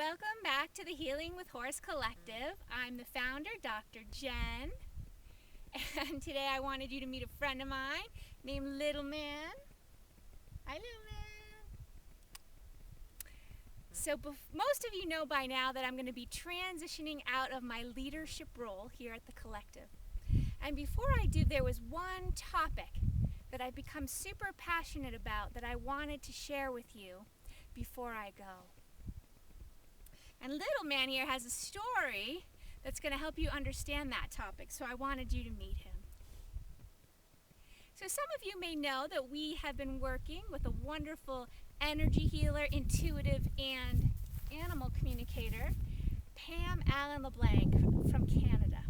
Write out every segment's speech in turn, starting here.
Welcome back to the Healing with Horse Collective. I'm the founder, Dr. Jen, and today I wanted you to meet a friend of mine named Little Man. Hi, Little Man. So most of you know by now that I'm going to be transitioning out of my leadership role here at the collective. And before I do, there was one topic that I've become super passionate about that I wanted to share with you before I go. And Little Man here has a story that's going to help you understand that topic, so I wanted you to meet him. So some of you may know that we have been working with a wonderful energy healer, intuitive, and animal communicator, Pam Allen LeBlanc from Canada.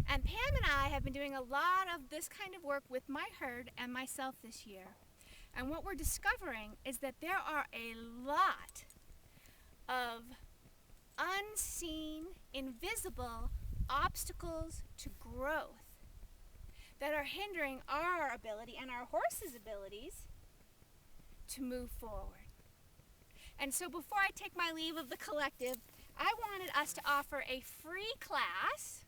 And Pam and I have been doing a lot of this kind of work with my herd and myself this year. And what we're discovering is that there are a lot of unseen, invisible obstacles to growth that are hindering our ability and our horse's abilities to move forward. And so before I take my leave of the collective, I wanted us to offer a free class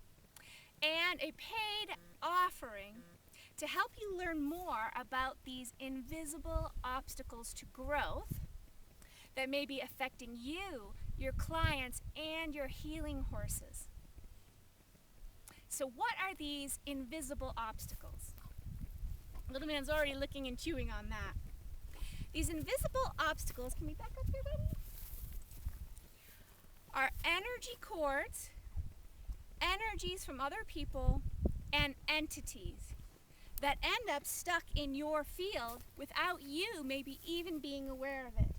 and a paid offering to help you learn more about these invisible obstacles to growth that may be affecting you, your clients, and your healing horses. So what are these invisible obstacles? Little Man's already looking and chewing on that. These invisible obstacles, can we back up here, buddy? Are energy cords, energies from other people, and entities that end up stuck in your field without you maybe even being aware of it.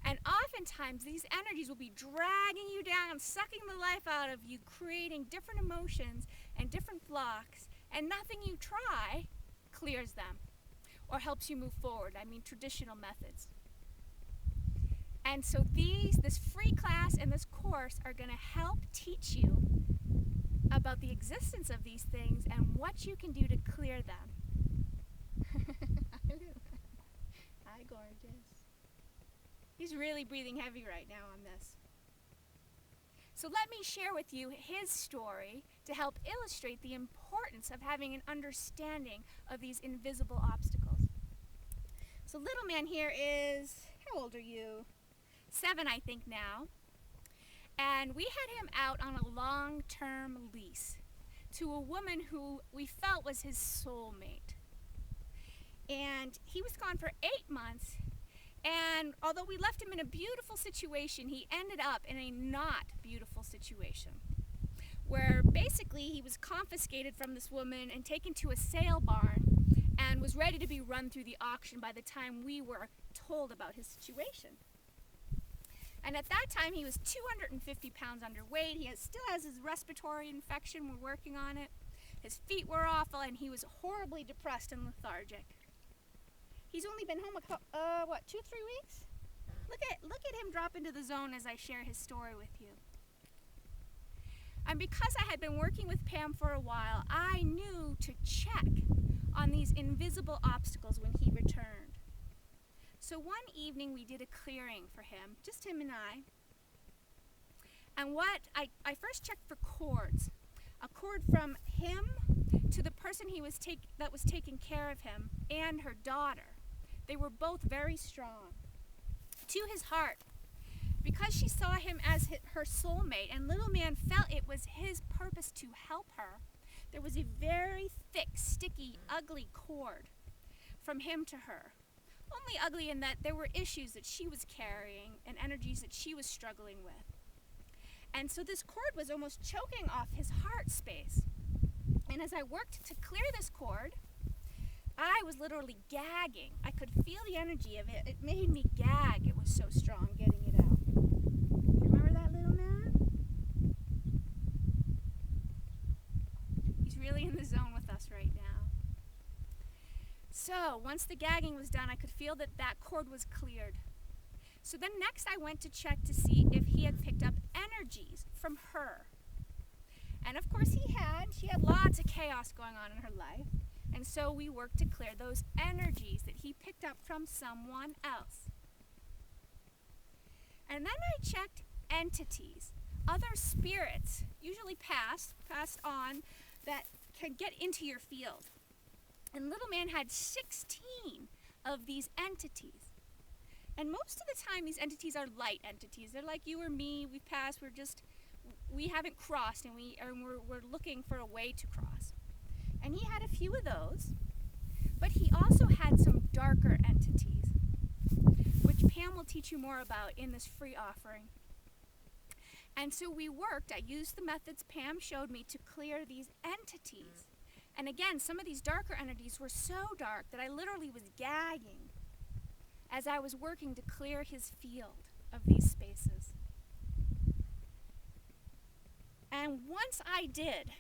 And oftentimes these energies will be dragging you down, sucking the life out of you, creating different emotions and different blocks, and nothing you try clears them or helps you move forward. I mean, traditional methods. And so this free class and this course are going to help teach you about the existence of these things and what you can do to clear them. Hi, gorgeous. He's really breathing heavy right now on this. So let me share with you his story to help illustrate the importance of having an understanding of these invisible obstacles. So Little Man here is, how old are you? 7, I think now. And we had him out on a long-term lease to a woman who we felt was his soulmate. And he was gone for 8 months. And although we left him in a beautiful situation, he ended up in a not beautiful situation where basically he was confiscated from this woman and taken to a sale barn and was ready to be run through the auction by the time we were told about his situation. And at that time he was 250 pounds underweight. He still has his respiratory infection. We're working on it. His feet were awful and he was horribly depressed and lethargic. He's only been home 2-3 weeks? Look at him drop into the zone as I share his story with you. And because I had been working with Pam for a while, I knew to check on these invisible obstacles when he returned. So one evening we did a clearing for him, just him and I. And I first checked for cords. A cord from him to the person that was taking care of him and her daughter. They were both very strong. To his heart, because she saw him as her soulmate, and Little Man felt it was his purpose to help her, there was a very thick, sticky, ugly cord from him to her. Only ugly in that there were issues that she was carrying and energies that she was struggling with. And so this cord was almost choking off his heart space. And as I worked to clear this cord, I was literally gagging. I could feel the energy of it. It made me gag. It was so strong getting it out. You remember that, Little Man? He's really in the zone with us right now. So once the gagging was done, I could feel that cord was cleared. So then next I went to check to see if he had picked up energies from her. And of course he had. She had lots of chaos going on in her life. And so we worked to clear those energies that he picked up from someone else. And then I checked entities, other spirits, usually passed on, that can get into your field. And little man had 16 of these entities. And most of the time these entities are light entities. They're like you or me. We've passed. We haven't crossed, and we're looking for a way to cross. And he had a few of those, but he also had some darker entities, which Pam will teach you more about in this free offering. And so I used the methods Pam showed me to clear these entities. And again, some of these darker entities were so dark that I literally was gagging as I was working to clear his field of these spaces. And once I did,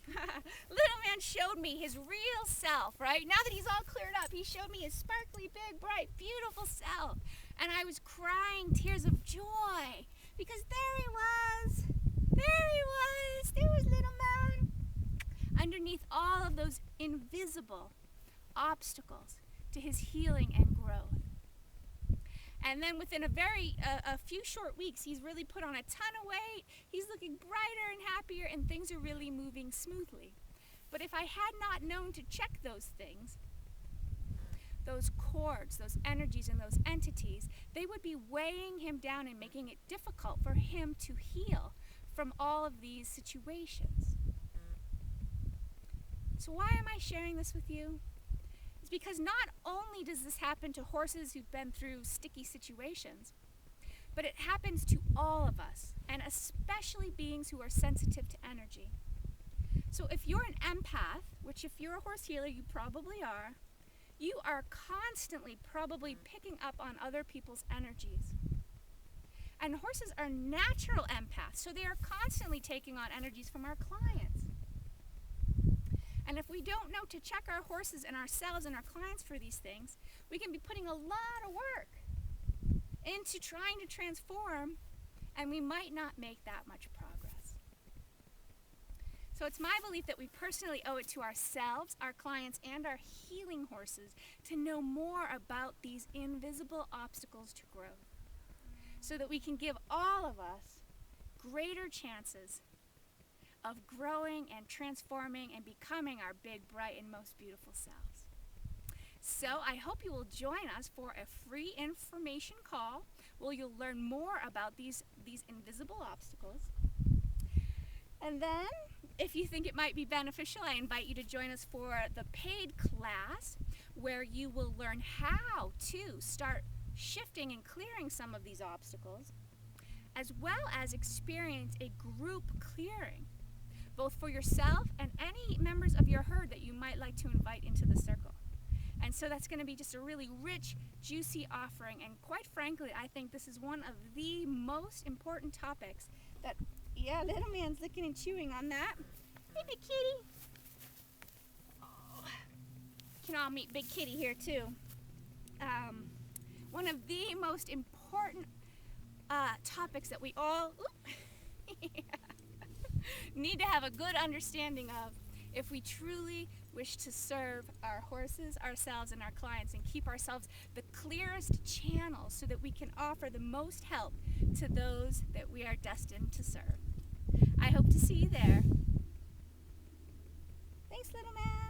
little man showed me his real self, right? Now that he's all cleared up, he showed me his sparkly, big, bright, beautiful self. And I was crying tears of joy because there he was. There was little man. Underneath all of those invisible obstacles to his healing and growth. And then within a few short weeks, he's really put on a ton of weight. He's looking brighter and happier, and things are really moving smoothly. But if I had not known to check those things, those cords, those energies, and those entities, they would be weighing him down and making it difficult for him to heal from all of these situations. So why am I sharing this with you? It's because not only does this happen to horses who've been through sticky situations, but it happens to all of us, and especially beings who are sensitive to energy. So if you're an empath, which if you're a horse healer, you probably are, you are constantly probably picking up on other people's energies. And horses are natural empaths, so they are constantly taking on energies from our clients. And if we don't know to check our horses and ourselves and our clients for these things, we can be putting a lot of work into trying to transform, and we might not make that much progress. So it's my belief that we personally owe it to ourselves, our clients, and our healing horses to know more about these invisible obstacles to growth, so that we can give all of us greater chances of growing and transforming and becoming our big, bright, and most beautiful selves. So I hope you will join us for a free information call where you'll learn more about these invisible obstacles. And then, if you think it might be beneficial, I invite you to join us for the paid class where you will learn how to start shifting and clearing some of these obstacles, as well as experience a group clearing, both for yourself and any members of your herd that you might like to invite into the circle. And so that's going to be just a really rich, juicy offering. And quite frankly, I think this is one of the most important topics that, yeah, little man's licking and chewing on that. Hey, Big Kitty. Oh, can all meet Big Kitty here too. One of the most important topics that we all need to have a good understanding of if we truly wish to serve our horses, ourselves, and our clients, and keep ourselves the clearest channels so that we can offer the most help to those that we are destined to serve. I hope to see you there. Thanks, little man.